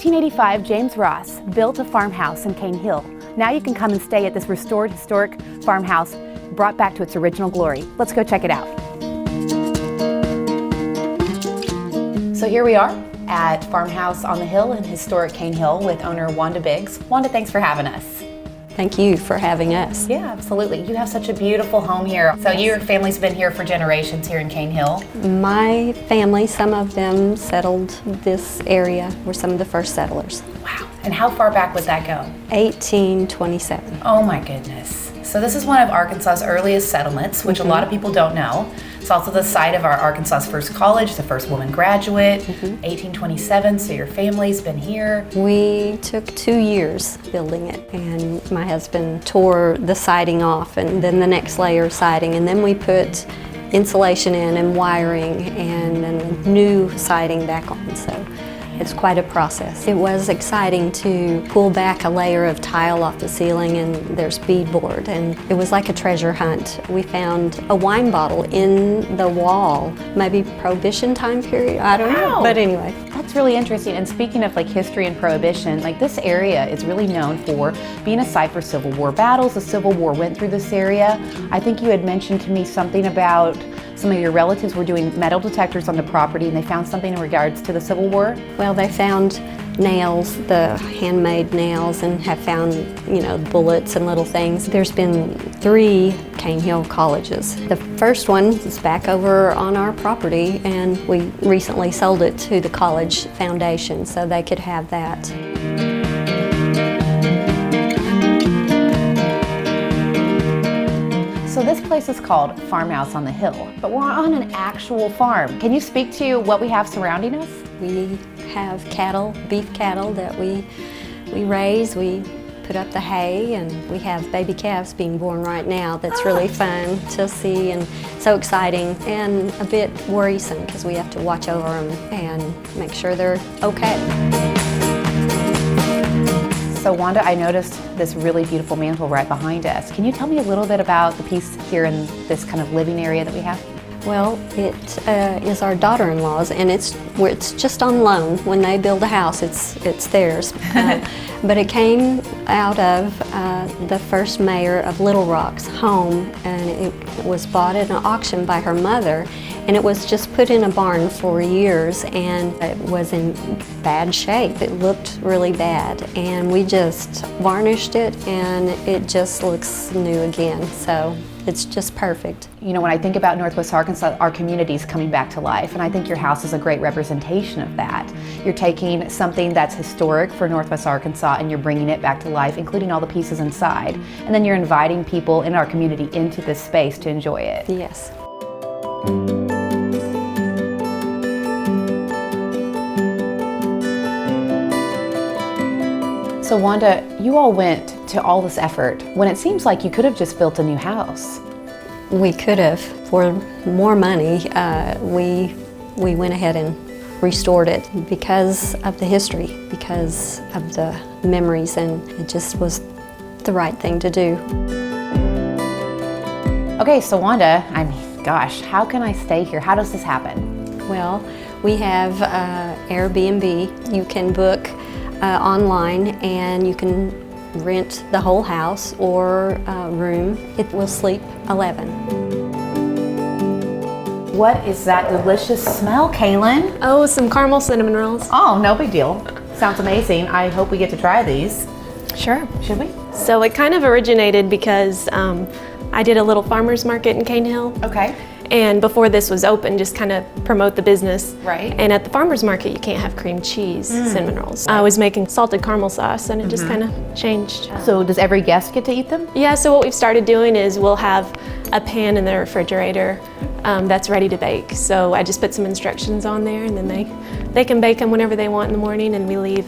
1885, James Ross built a farmhouse in Cane Hill. Now you can come and stay at this restored historic farmhouse, brought back to its original glory. Let's go check it out. So here we are at Farmhouse on the Hill in historic Cane Hill with owner Wanda Biggs. Wanda, thanks for having us. Thank you for having us. Yeah, absolutely. You have such a beautiful home here. So your family's been here for generations here in Cane Hill. My family, some of them settled this area, were some of the first settlers. Wow. And how far back would that go? 1827. Oh my goodness. So this is one of Arkansas's earliest settlements, which a lot of people don't know. It's also the site of our Arkansas's first college, the first woman graduate, 1827, so your family's been here. We took 2 years building it, and my husband tore the siding off and then the next layer of siding, and then we put insulation in and wiring and then new siding back on. So it's quite a process. It was exciting to pull back a layer of tile off the ceiling and there's beadboard, and it was like a treasure hunt. We found a wine bottle in the wall, maybe Prohibition time period, I don't know, but anyway. That's really interesting. And speaking of like history and Prohibition, like this area is really known for being a site for Civil War battles. The Civil War went through this area. I think you had mentioned to me something about some of your relatives were doing metal detectors on the property and they found something in regards to the Civil War. Well, they found nails, the handmade nails, and have found, you know, bullets and little things. There's been 3 Cane Hill colleges. The first one is back over on our property, and we recently sold it to the college foundation so they could have that. So this place is called Farmhouse on the Hill, but we're on an actual farm. Can you speak to what we have surrounding us? We have cattle, beef cattle that we raise. We put up the hay, and we have baby calves being born right now. That's really fun to see and so exciting and a bit worrisome because we have to watch over them and make sure they're okay. So Wanda, I noticed this really beautiful mantle right behind us. Can you tell me a little bit about the piece here in this kind of living area that we have? Well, it is our daughter-in-law's, and it's just on loan. When they build a house, it's theirs. But it came out of the first mayor of Little Rock's home, and it was bought at an auction by her mother, and it was just put in a barn for years, and it was in bad shape. It looked really bad, and we just varnished it, and it just looks new again. So it's just perfect. You know, when I think about Northwest Arkansas, our community is coming back to life, and I think your house is a great representation of that. You're taking something that's historic for Northwest Arkansas and you're bringing it back to life, including all the pieces inside, and then you're inviting people in our community into this space to enjoy it. Yes. So Wanda, you all went to all this effort when it seems like you could have just built a new house. We could have. For more money, we went ahead and restored it because of the history, because of the memories, and it just was the right thing to do. Okay, so Wanda, I mean, gosh, how can I stay here? How does this happen? Well, we have Airbnb. You can book online, and you can rent the whole house or room. It will sleep 11. What is that delicious smell, Kaylin? Oh, some caramel cinnamon rolls. Oh, no big deal. Sounds amazing. I hope we get to try these. Sure. Should we? So it kind of originated because I did a little farmer's market in Cane Hill. Okay. And before this was open, just kind of promote the business. Right. And at the farmer's market, you can't have cream cheese cinnamon rolls. I was making salted caramel sauce, and it just kind of changed. So does every guest get to eat them? Yeah, so what we've started doing is we'll have a pan in the refrigerator that's ready to bake. So I just put some instructions on there, and then they can bake them whenever they want in the morning, and we leave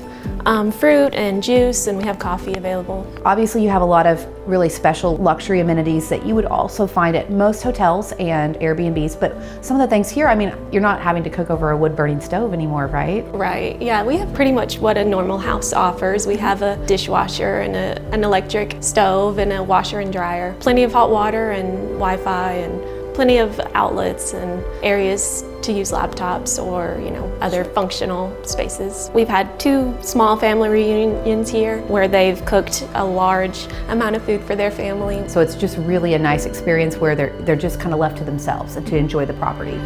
fruit and juice, and we have coffee available. Obviously you have a lot of really special luxury amenities that you would also find at most hotels and Airbnbs, but some of the things here, I mean, you're not having to cook over a wood-burning stove anymore, right? Right, yeah, we have pretty much what a normal house offers. We have a dishwasher and an electric stove and a washer and dryer, plenty of hot water and Wi-Fi and plenty of outlets and areas to use laptops or, other functional spaces. We've had 2 small family reunions here where they've cooked a large amount of food for their family. So it's just really a nice experience where they're just kind of left to themselves and to enjoy the property.